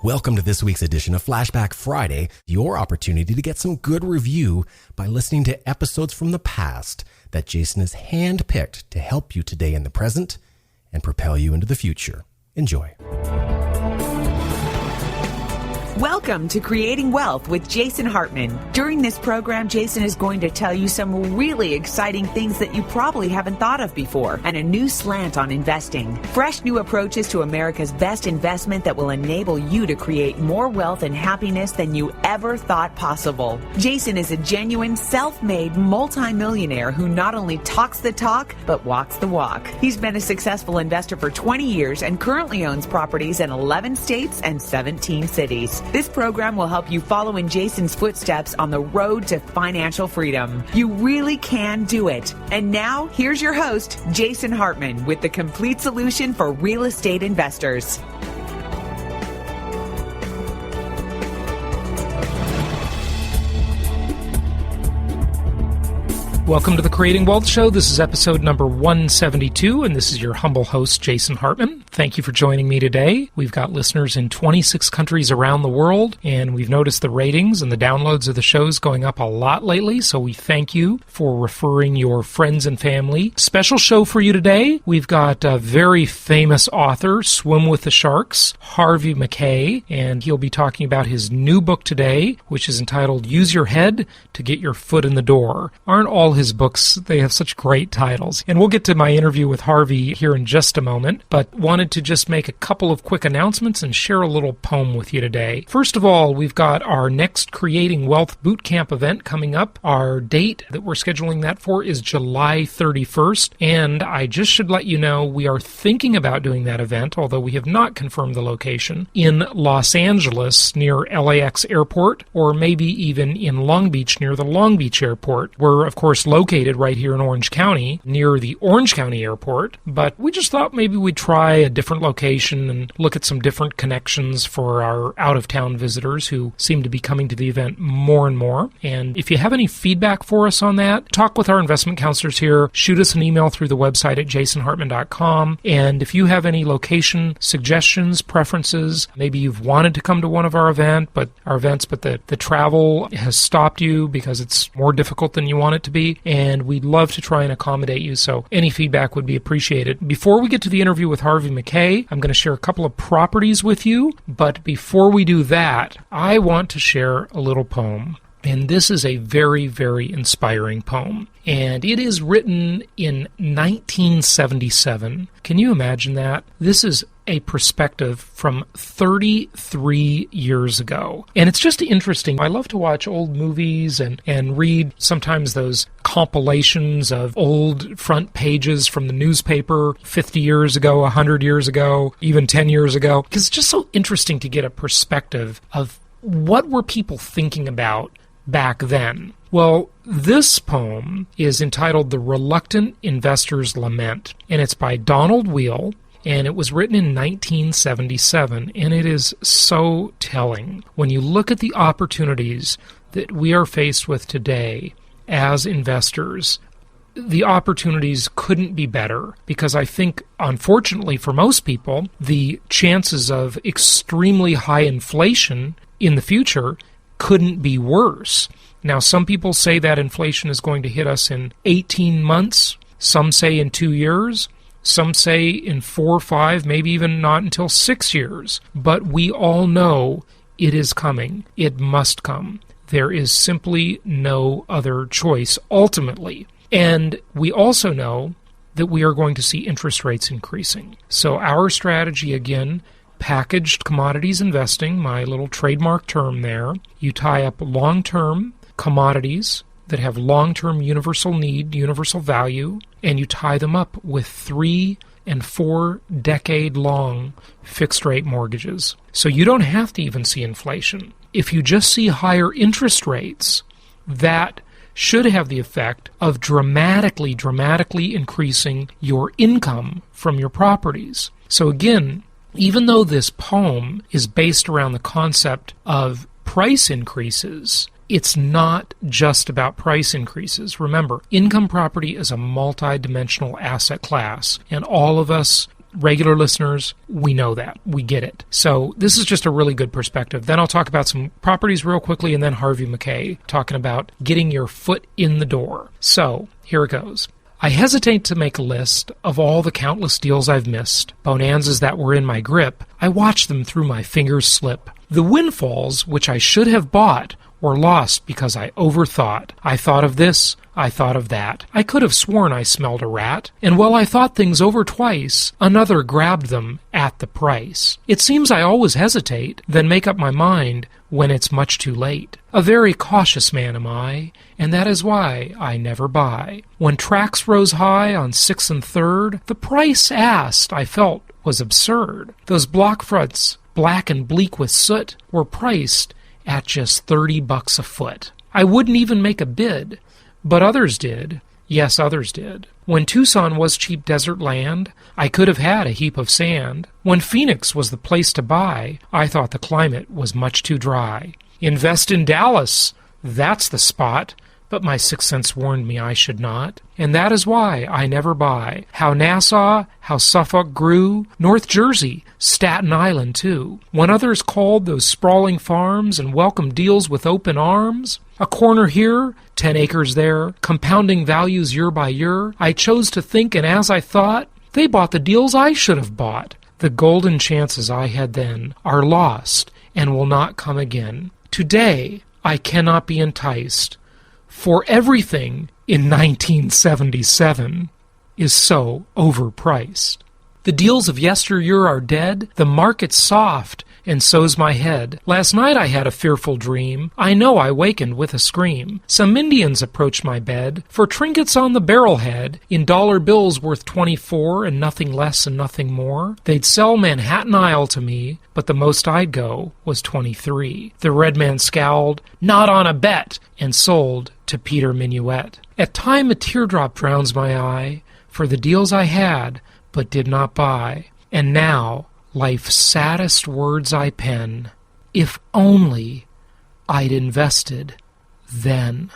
Welcome to this week's edition of FlashBack Friday, your opportunity to get some good review by listening to episodes from the past that Jason has handpicked to help you today in the present and propel you into the future. Enjoy. Welcome to Creating Wealth with Jason Hartman. During this program, Jason is going to tell you some really exciting things that you probably haven't thought of before and a new slant on investing. Fresh new approaches to America's best investment that will enable you to create more wealth and happiness than you ever thought possible. Jason is a genuine, self-made multimillionaire who not only talks the talk, but walks the walk. He's been a successful investor for 20 years and currently owns properties in 11 states and 17 cities. This program will help you follow in Jason's footsteps on the road to financial freedom. You really can do it. And now, here's your host, Jason Hartman, with the complete solution for real estate investors. Welcome to the Creating Wealth Show. This is episode number 172, and this is your humble host, Jason Hartman. Thank you for joining me today. We've got listeners in 26 countries around the world, and we've noticed the ratings and the downloads of the shows going up a lot lately, so we thank you for referring your friends and family. Special show for you today. We've got a very famous author, Swim with the Sharks, Harvey Mackay, and he'll be talking about his new book today, which is entitled Use Your Head to Get Your Foot in the Door. Aren't all his books, they have such great titles. And we'll get to my interview with Harvey here in just a moment, but wanted to just make a couple of quick announcements and share a little poem with you today. First of all, we've got our next Creating Wealth Bootcamp event coming up. Our date that we're scheduling that for is July 31st, and I just should let you know we are thinking about doing that event, although we have not confirmed the location, in Los Angeles near LAX Airport, or maybe even in Long Beach near the Long Beach Airport. We're, of course, located right here in Orange County, near the Orange County Airport, but we just thought maybe we'd try a different location and look at some different connections for our out-of-town visitors who seem to be coming to the event more and more. And if you have any feedback for us on that, talk with our investment counselors here, shoot us an email through the website at jasonhartman.com, and if you have any location suggestions, preferences, maybe you've wanted to come to one of our events, but the travel has stopped you because it's more difficult than you want it to be, and we'd love to try and accommodate you, so any feedback would be appreciated. Before we get to the interview with Harvey Mackay, I'm going to share a couple of properties with you, but before we do that, I want to share a little poem. And this is a very, very inspiring poem. And it is written in 1977. Can you imagine that? This is a perspective from 33 years ago. And it's just interesting. I love to watch old movies and read sometimes those compilations of old front pages from the newspaper 50 years ago, 100 years ago, even 10 years ago. Because it's just so interesting to get a perspective of what were people thinking about back then. Well, this poem is entitled The Reluctant Investor's Lament, and it's by Donald Wheel, and it was written in 1977, and it is so telling. When you look at the opportunities that we are faced with today as investors, the opportunities couldn't be better, because I think, unfortunately for most people, the chances of extremely high inflation in the future couldn't be worse. Now, some people say that inflation is going to hit us in 18 months. Some say in 2 years. Some say in 4 or 5, maybe even not until 6 years. But we all know it is coming. It must come. There is simply no other choice, ultimately. And we also know that we are going to see interest rates increasing. So our strategy, again, packaged commodities investing, my little trademark term there. You tie up long-term commodities that have long-term universal need, universal value, and you tie them up with 3 and 4 decade-long fixed-rate mortgages. So you don't have to even see inflation. If you just see higher interest rates, that should have the effect of dramatically increasing your income from your properties. So again, even though this poem is based around the concept of price increases, it's not just about price increases. Remember, income property is a multi-dimensional asset class, and all of us regular listeners, we know that. We get it. So this is just a really good perspective. Then I'll talk about some properties real quickly, and then Harvey Mackay talking about getting your foot in the door. So here it goes. I hesitate to make a list of all the countless deals I've missed, bonanzas that were in my grip. I watch them through my fingers slip. The windfalls which I should have bought were lost because I overthought. I thought of this, I thought of that. I could have sworn I smelled a rat, and while I thought things over twice, another grabbed them at the price. It seems I always hesitate, then make up my mind when it's much too late. A very cautious man am I, and that is why I never buy. When tracks rose high on 6 and 3rd, the price asked I felt was absurd. Those block fronts, black and bleak with soot, were priced at just $30 a foot. I wouldn't even make a bid, but others did. Yes, others did. When Tucson was cheap desert land, I could have had a heap of sand. When Phoenix was the place to buy, I thought the climate was much too dry. Invest in Dallas, that's the spot. But my sixth sense warned me I should not, and that is why I never buy. How Nassau, how Suffolk grew, North Jersey, Staten Island too. When others called those sprawling farms and welcomed deals with open arms, a corner here, 10 acres there, compounding values year by year, I chose to think, and as I thought, they bought the deals I should have bought. The golden chances I had then are lost and will not come again. Today, I cannot be enticed, for everything in 1977 is so overpriced. The deals of yesteryear are dead, the market's soft, and so's my head. Last night I had a fearful dream. I know I wakened with a scream. Some Indians approached my bed for trinkets on the barrelhead, in dollar bills worth 24 and nothing less and nothing more. They'd sell Manhattan Isle to me, but the most I'd go was 23. The red man scowled, not on a bet, and sold to Peter Minuet. At time a teardrop drowns my eye, for the deals I had, but did not buy. And now life's saddest words I pen, if only I'd invested then.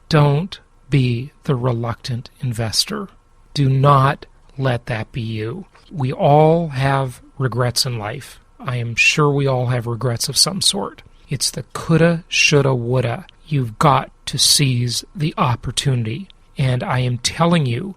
Don't be the reluctant investor. Do not let that be you. We all have regrets in life. I am sure we all have regrets of some sort. It's the coulda, shoulda, woulda. You've got to seize the opportunity. And I am telling you,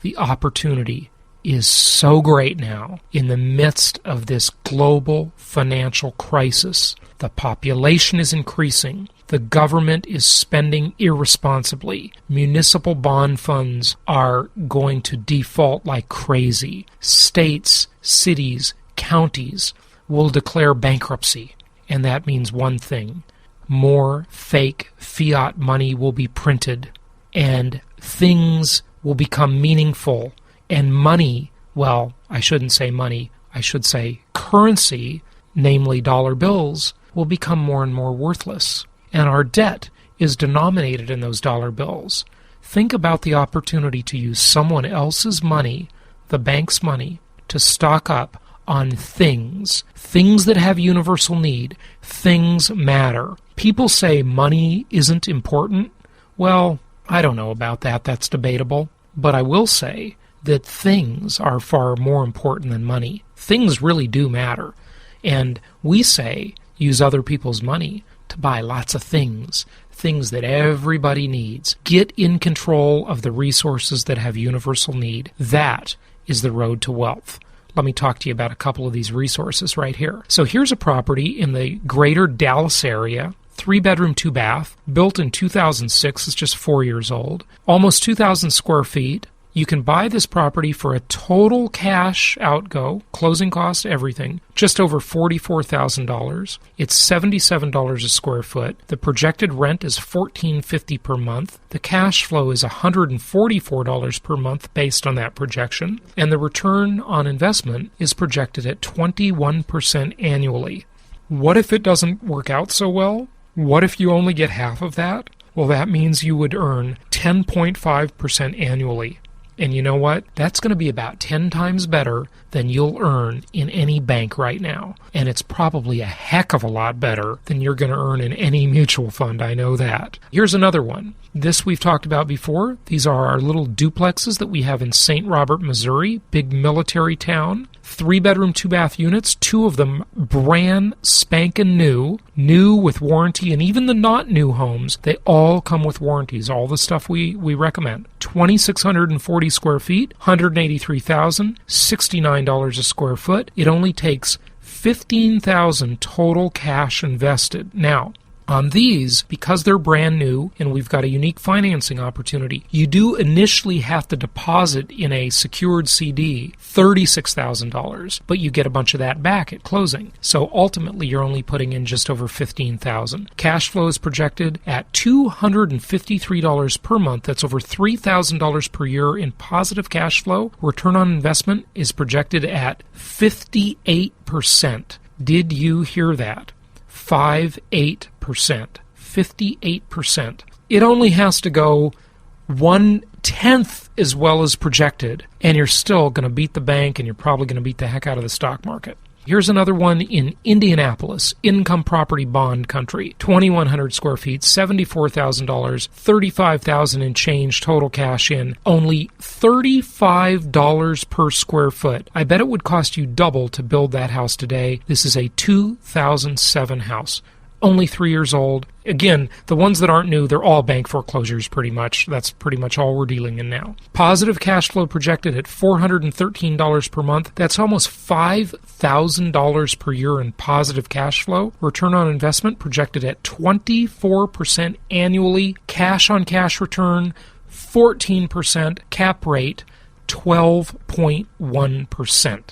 the opportunity is so great now in the midst of this global financial crisis. The population is increasing. The government is spending irresponsibly. Municipal bond funds are going to default like crazy. States, cities, counties will declare bankruptcy. And that means one thing. More fake fiat money will be printed, and things will become meaningful. And money, well, I shouldn't say money, I should say currency, namely dollar bills, will become more and more worthless. And our debt is denominated in those dollar bills. Think about the opportunity to use someone else's money, the bank's money, to stock up on things that have universal need. Things matter. People say money isn't important. Well, I don't know about that. That's debatable. But I will say that things are far more important than money. Things really do matter. And we say use other people's money to buy lots of things that everybody needs. Get in control of the resources that have universal need. That is the road to wealth. Let me talk to you about a couple of these resources right here. So here's a property in the greater Dallas area, 3-bedroom, 2-bath, built in 2006. It's just 4 years old. Almost 2,000 square feet. You can buy this property for a total cash outgo, closing cost, everything, just over $44,000. It's $77 a square foot. The projected rent is $14.50 per month. The cash flow is $144 per month based on that projection. And the return on investment is projected at 21% annually. What if it doesn't work out so well? What if you only get half of that? Well, that means you would earn 10.5% annually. And you know what? That's going to be about 10 times better than you'll earn in any bank right now. And it's probably a heck of a lot better than you're going to earn in any mutual fund. I know that. Here's another one. This we've talked about before. These are our little duplexes that we have in St. Robert, Missouri, big military town. 3-bedroom, 2-bath units, 2 of them brand spanking new with warranty, and even the not new homes, they all come with warranties, all the stuff we recommend. 2,640 square feet, $183,000, $69 a square foot. It only takes $15,000 total cash invested. Now, on these, because they're brand new and we've got a unique financing opportunity, you do initially have to deposit in a secured CD $36,000, but you get a bunch of that back at closing. So ultimately, you're only putting in just over $15,000. Cash flow is projected at $253 per month. That's over $3,000 per year in positive cash flow. Return on investment is projected at 58%. Did you hear that? 58%. 58%. It only has to go 1/10 as well as projected, and you're still going to beat the bank, and you're probably going to beat the heck out of the stock market. Here's another one in Indianapolis, income property bond country, 2,100 square feet, $74,000, $35,000 in change total cash in, only $35 per square foot. I bet it would cost you double to build that house today. This is a 2007 house. Only 3 years old. Again, the ones that aren't new, they're all bank foreclosures pretty much. That's pretty much all we're dealing in now. Positive cash flow projected at $413 per month. That's almost $5,000 per year in positive cash flow. Return on investment projected at 24% annually. Cash on cash return, 14%. Cap rate, 12.1%.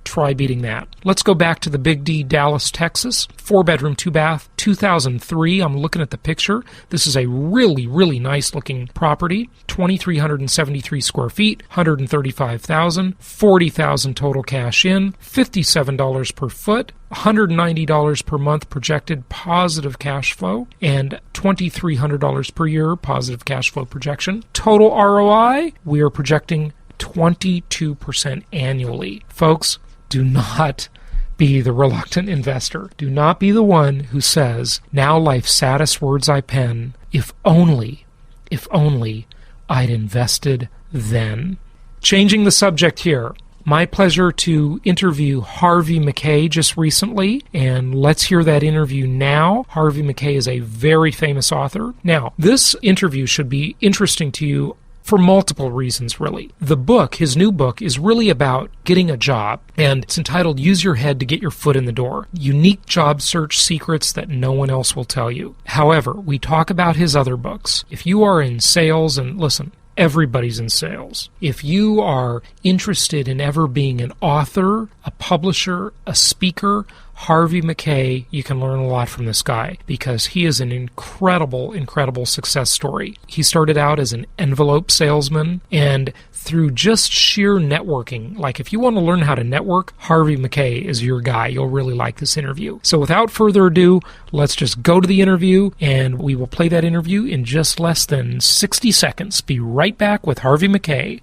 Try beating that. Let's go back to the Big D, Dallas, Texas. 4-bedroom, 2-bath, 2003. I'm looking at the picture. This is a really, really nice looking property. 2,373 square feet, $135,000, $40,000 total cash in, $57 per foot, $190 per month projected positive cash flow, and $2,300 per year positive cash flow projection. Total ROI, we are projecting 22% annually. Folks, do not be the reluctant investor. Do not be the one who says, now life's saddest words I pen, if only I'd invested then. Changing the subject here. My pleasure to interview Harvey Mackay just recently, and let's hear that interview now. Harvey Mackay is a very famous author. Now, this interview should be interesting to you for multiple reasons, really. The book, his new book, is really about getting a job, and it's entitled Use Your Head to Get Your Foot in the Door. Unique job search secrets that no one else will tell you. However, we talk about his other books. If you are in sales, and listen, everybody's in sales. If you are interested in ever being an author, a publisher, a speaker, Harvey Mackay, you can learn a lot from this guy because he is an incredible, incredible success story. He started out as an envelope salesman, and through just sheer networking, like if you want to learn how to network, Harvey Mackay is your guy. You'll really like this interview. So without further ado, let's just go to the interview, and we will play that interview in just less than 60 seconds. Be right back with Harvey Mackay.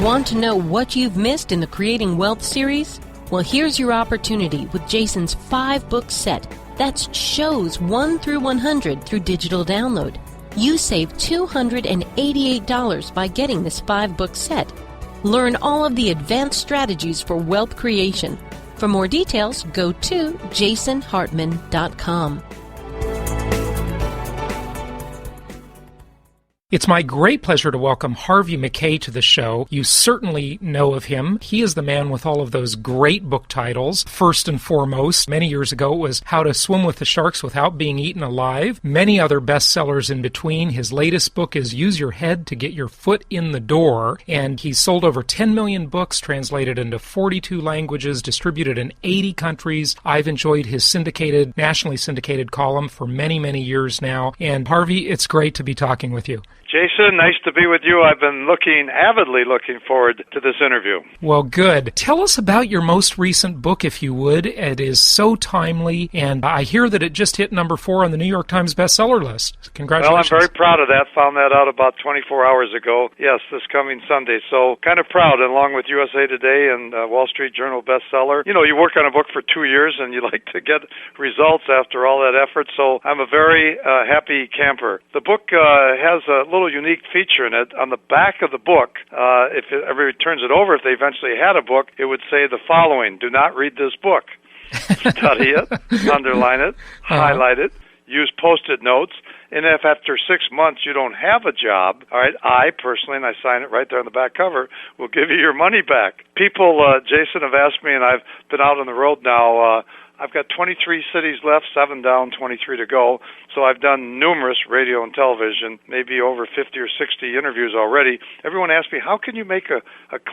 Want to know what you've missed in the Creating Wealth series? Well, here's your opportunity with Jason's 5-book set. That's shows 1 through 100 through digital download. You save $288 by getting this 5-book set. Learn all of the advanced strategies for wealth creation. For more details, go to jasonhartman.com. It's my great pleasure to welcome Harvey Mackay to the show. You certainly know of him. He is the man with all of those great book titles. First and foremost, many years ago, it was How to Swim with the Sharks Without Being Eaten Alive. Many other bestsellers in between. His latest book is Use Your Head to Get Your Foot in the Door. And he's sold over 10 million books, translated into 42 languages, distributed in 80 countries. I've enjoyed his nationally syndicated column for many, many years now. And Harvey, it's great to be talking with you. Jason, nice to be with you. I've been avidly looking forward to this interview. Well, good. Tell us about your most recent book, if you would. It is so timely, and I hear that it just hit number 4 on the New York Times bestseller list. Congratulations. Well, I'm very proud of that. Found that out about 24 hours ago. Yes, this coming Sunday. So kind of proud, along with USA Today and Wall Street Journal bestseller. You know, you work on a book for 2 years, and you like to get results after all that effort. So I'm a very happy camper. The book has a little unique feature in it. On the back of the book, if everybody turns it over, if they eventually had a book, it would say the following: do not read this book. Study it, underline it, highlight it, use Post-it notes, and if after 6 months you don't have a job, all right, I personally, and I sign it right there on the back cover, will give you your money back. People, Jason, have asked me, and I've been out on the road now, I've got 23 cities left, 7 down, 23 to go. So I've done numerous radio and television, maybe over 50 or 60 interviews already. Everyone asks me, how can you make a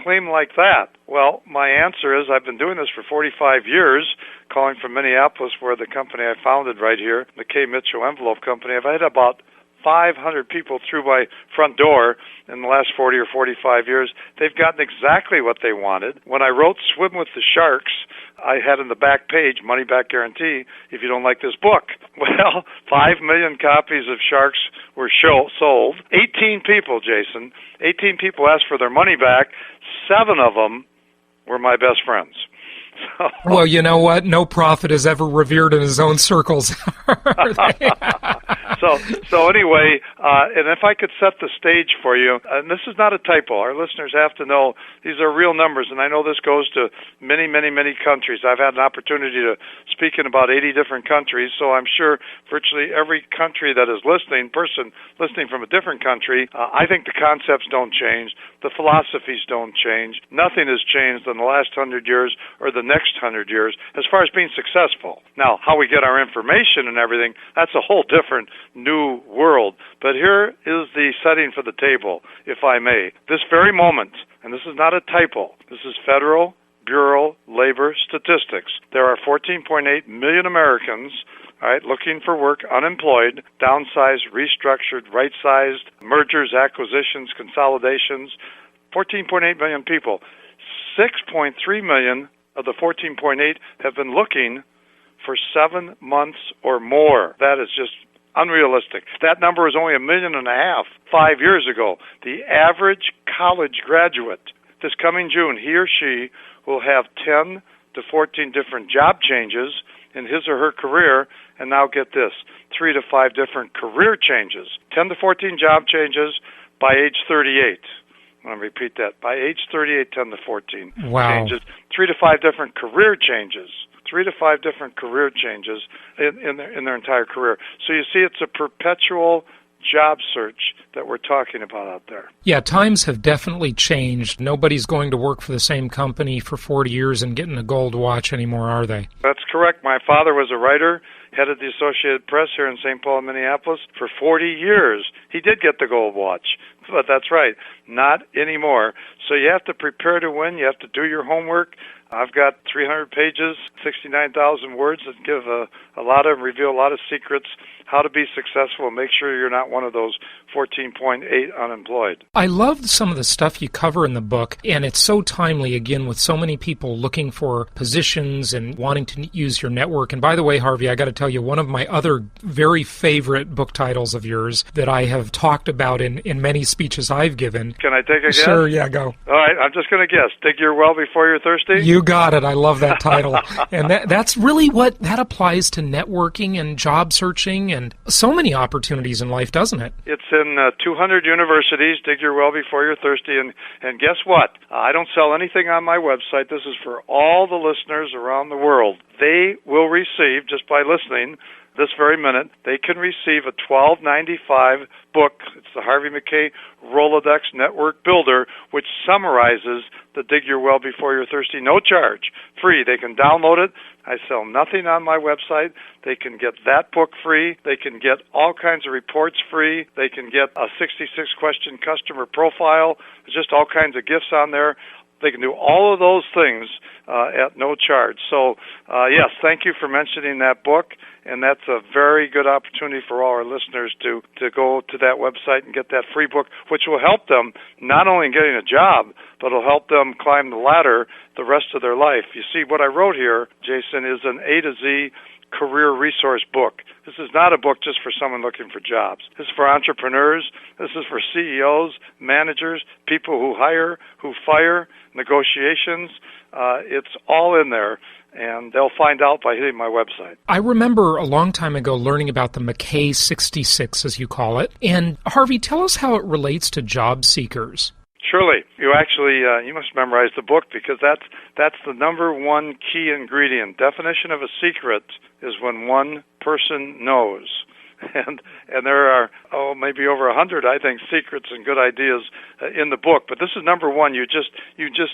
claim like that? Well, my answer is I've been doing this for 45 years, calling from Minneapolis, where the company I founded right here, MackayMitchell Envelope Company. I've had about 500 people through my front door in the last 40 or 45 years. They've gotten exactly what they wanted. When I wrote Swim with the Sharks, I had in the back page, money back guarantee, if you don't like this book. Well, 5 million copies of Sharks were sold. 18 people, Jason, 18 people asked for their money back. 7 of them were my best friends. Well, you know what? No prophet is ever revered in his own circles. So anyway, and if I could set the stage for you, and this is not a typo. Our listeners have to know these are real numbers, and I know this goes to many, many, many countries. I've had an opportunity to speak in about 80 different countries, so I'm sure virtually every country that is listening, person listening from a different country, I think the concepts don't change. The philosophies don't change. Nothing has changed in the last 100 years or the next 100 years as far as being successful. Now, how we get our information and everything, that's a whole different new world. But here is the setting for the table, if I may. This very moment, and this is not a typo, this is Federal Bureau Labor Statistics. There are 14.8 million Americans, all right, looking for work, unemployed, downsized, restructured, right-sized, mergers, acquisitions, consolidations, 14.8 million people. 6.3 million of the 14.8 have been looking for 7 months or more. That is just unrealistic. That number was only 1.5 million 5 years ago. The average college graduate this coming June, he or she will have 10 to 14 different job changes in his or her career, and now get this, 3 to 5 different career changes. 10 to 14 job changes by age 38. I'm going to repeat that. By age 38, 10 to 14 changes. 3 to 5 different career changes. 3 to 5 different career changes in their entire career. So you see, it's a perpetual job search that we're talking about out there. Yeah, times have definitely changed. Nobody's going to work for the same company for 40 years and getting a gold watch anymore, are they? That's correct. My father was a writer, headed the Associated Press here in St. Paul, Minneapolis, for 40 years. He did get the gold watch, but that's right, not anymore. So you have to prepare to win. You have to do your homework. I've got 300 pages, 69,000 words that give reveal a lot of secrets, how to be successful, and make sure you're not one of those 14.8 unemployed. I love some of the stuff you cover in the book, and it's so timely, again, with so many people looking for positions and wanting to use your network. And by the way, Harvey, I got to tell you, one of my other very favorite book titles of yours that I have talked about in many speeches I've given. Can I take a guess? Sure, yeah, go. All right, I'm just going to guess. Dig your well before you're thirsty? You got it. I love that title. And that's really what that applies to networking and job searching and so many opportunities in life, doesn't it? It's in 200 universities. Dig your well before you're thirsty. And guess what? I don't sell anything on my website. This is for all the listeners around the world. They will receive, just by listening, this very minute, they can receive a $12.95 book. It's the Harvey Mackay Rolodex Network Builder, which summarizes the Dig Your Well Before You're Thirsty, no charge, free. They can download it. I sell nothing on my website. They can get that book free. They can get all kinds of reports free. They can get a 66-question customer profile. There's just all kinds of gifts on there. They can do all of those things at no charge. So, yes, thank you for mentioning that book, and that's a very good opportunity for all our listeners to go to that website and get that free book, which will help them not only in getting a job, but will help them climb the ladder the rest of their life. You see, what I wrote here, Jason, is an A to Z career resource book. This is not a book just for someone looking for jobs. This is for entrepreneurs. This is for CEOs, managers, people who hire, who fire, negotiations. It's all in there, and they'll find out by hitting my website. I remember a long time ago learning about the Mackay 66, as you call it. And Harvey, tell us how it relates to job seekers. Surely. You actually, you must memorize the book, because that's the number one key ingredient. Definition of a secret is when one person knows. And there are, maybe over 100, I think, secrets and good ideas in the book. But this is number one. You just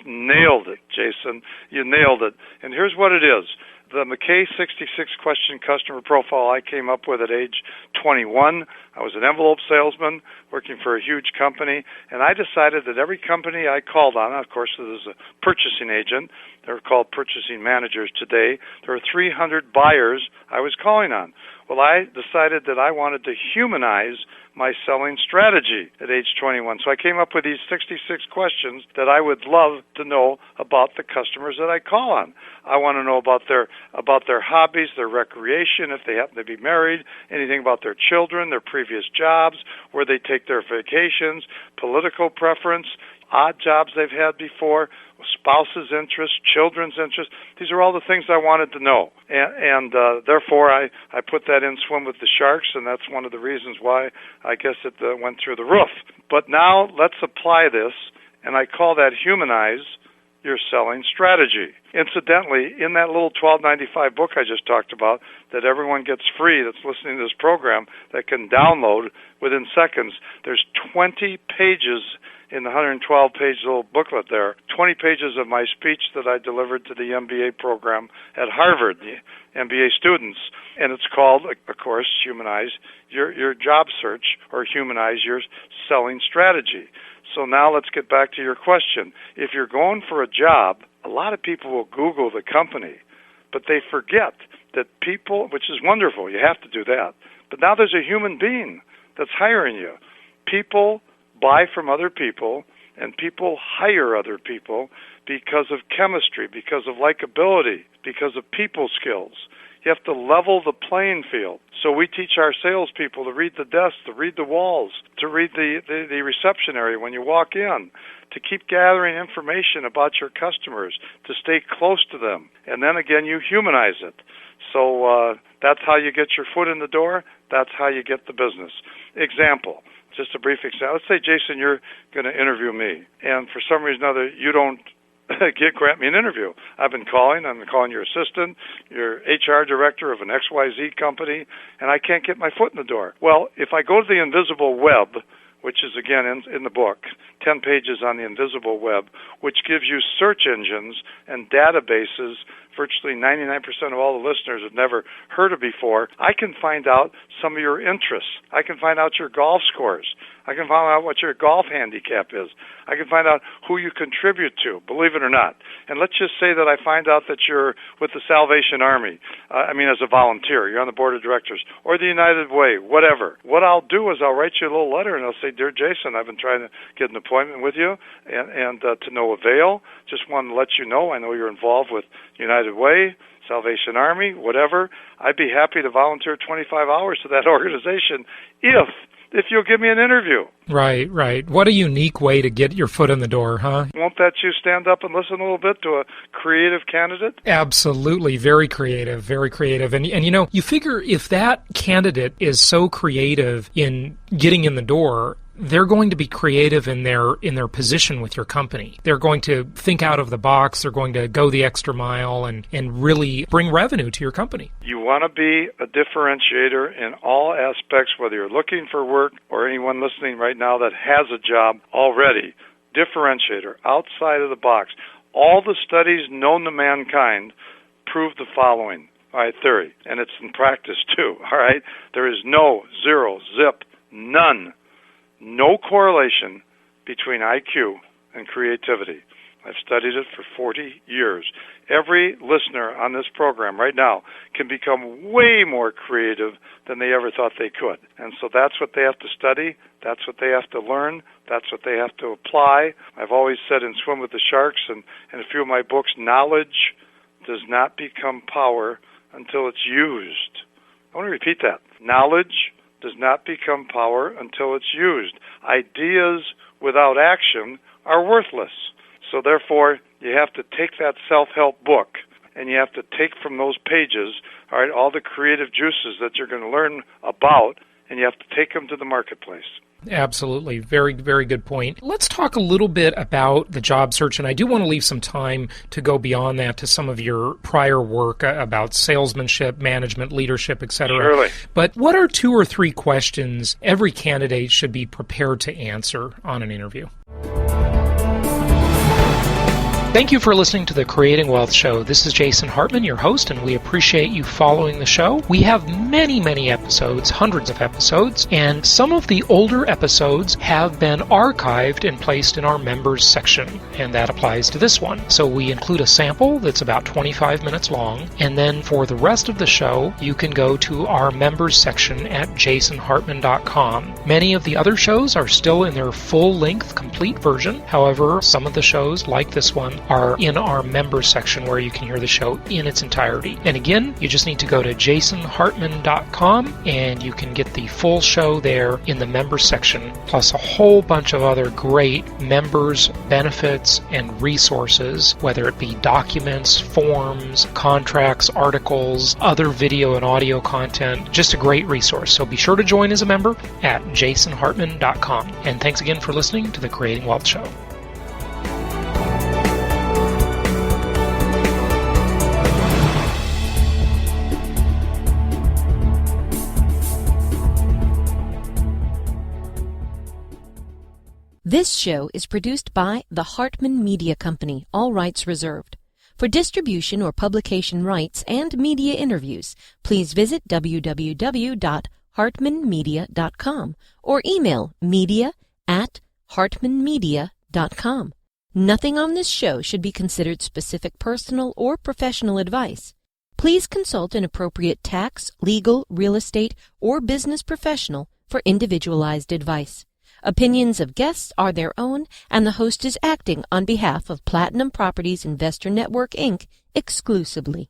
nailed it, Jason. You nailed it. And here's what it is. The Mackay 66 question customer profile I came up with at age 21. I was an envelope salesman working for a huge company, and I decided that every company I called on, of course, this is a purchasing agent. They're called purchasing managers today. There are 300 buyers I was calling on. Well, I decided that I wanted to humanize my selling strategy at age 21. So I came up with these 66 questions that I would love to know about the customers that I call on. I want to know about their hobbies, their recreation, if they happen to be married, anything about their children, their previous jobs, where they take their vacations, political preference, odd jobs they've had before, spouse's interest, children's interest. These are all the things I wanted to know. And therefore, I put that in Swim with the Sharks, and that's one of the reasons why I guess it went through the roof. But now let's apply this, and I call that humanize your selling strategy. Incidentally, in that little $12.95 book I just talked about that everyone gets free that's listening to this program that can download within seconds, there's 20 pages in the 112-page little booklet there, 20 pages of my speech that I delivered to the MBA program at Harvard, the MBA students. And it's called, of course, Humanize Your Job Search, or Humanize Your Selling Strategy. So now let's get back to your question. If you're going for a job, a lot of people will Google the company, but they forget that people, which is wonderful, you have to do that, but now there's a human being that's hiring you. People buy from other people, and people hire other people because of chemistry, because of likability, because of people skills. You have to level the playing field. So we teach our salespeople to read the desk, to read the walls, to read the reception area when you walk in, to keep gathering information about your customers, to stay close to them. And then again, you humanize it. So that's how you get your foot in the door. That's how you get the business. Example. Just a brief example. Let's say, Jason, you're going to interview me, and for some reason or other, you don't grant me an interview. I'm calling your assistant, your HR director of an XYZ company, and I can't get my foot in the door. Well, if I go to the invisible web, which is, again, in the book, 10 pages on the invisible web, which gives you search engines and databases virtually 99% of all the listeners have never heard of before, I can find out some of your interests. I can find out your golf scores. I can find out what your golf handicap is. I can find out who you contribute to, believe it or not. And let's just say that I find out that you're with the Salvation Army, as a volunteer, you're on the board of directors, or the United Way, whatever. What I'll do is I'll write you a little letter and I'll say, Dear Jason, I've been trying to get an appointment with you, and to no avail. Just want to let you know, I know you're involved with United Way, Salvation Army, whatever. I'd be happy to volunteer 25 hours to that organization if you'll give me an interview. Right. What a unique way to get your foot in the door, huh? Won't that you stand up and listen a little bit to a creative candidate? Absolutely. Very creative. And you figure if that candidate is so creative in getting in the door, they're going to be creative in their position with your company. They're going to think out of the box. They're going to go the extra mile and really bring revenue to your company. You want to be a differentiator in all aspects, whether you're looking for work or anyone listening right now that has a job already. Differentiator, outside of the box. All the studies known to mankind prove the following. All right, theory, and it's in practice too. All right, there is no, zero, zip, none. No correlation between IQ and creativity. I've studied it for 40 years. Every listener on this program right now can become way more creative than they ever thought they could. And so that's what they have to study. That's what they have to learn. That's what they have to apply. I've always said in Swim with the Sharks and in a few of my books, knowledge does not become power until it's used. I want to repeat that. Knowledge does not become power until it's used. Ideas without action are worthless. So therefore, you have to take that self-help book and you have to take from those pages, all right, all the creative juices that you're going to learn about, and you have to take them to the marketplace. Absolutely. Very, very good point. Let's talk a little bit about the job search, and I do want to leave some time to go beyond that to some of your prior work about salesmanship, management, leadership, etc. Surely. But what are 2 or 3 questions every candidate should be prepared to answer on an interview? Thank you for listening to the Creating Wealth Show. This is Jason Hartman, your host, and we appreciate you following the show. We have many, many episodes, hundreds of episodes, and some of the older episodes have been archived and placed in our members section, and that applies to this one. So we include a sample that's about 25 minutes long, and then for the rest of the show, you can go to our members section at jasonhartman.com. Many of the other shows are still in their full-length, complete version. However, some of the shows, like this one, are in our members section where you can hear the show in its entirety. And again, you just need to go to jasonhartman.com and you can get the full show there in the members section, plus a whole bunch of other great members benefits and resources, whether it be documents, forms, contracts, articles, other video and audio content. Just a great resource. So be sure to join as a member at jasonhartman.com. And thanks again for listening to the Creating Wealth Show. This show is produced by the Hartman Media Company, all rights reserved. For distribution or publication rights and media interviews, please visit www.hartmanmedia.com or email media@hartmanmedia.com. Nothing on this show should be considered specific personal or professional advice. Please consult an appropriate tax, legal, real estate, or business professional for individualized advice. Opinions of guests are their own, and the host is acting on behalf of Platinum Properties Investor Network, Inc. exclusively.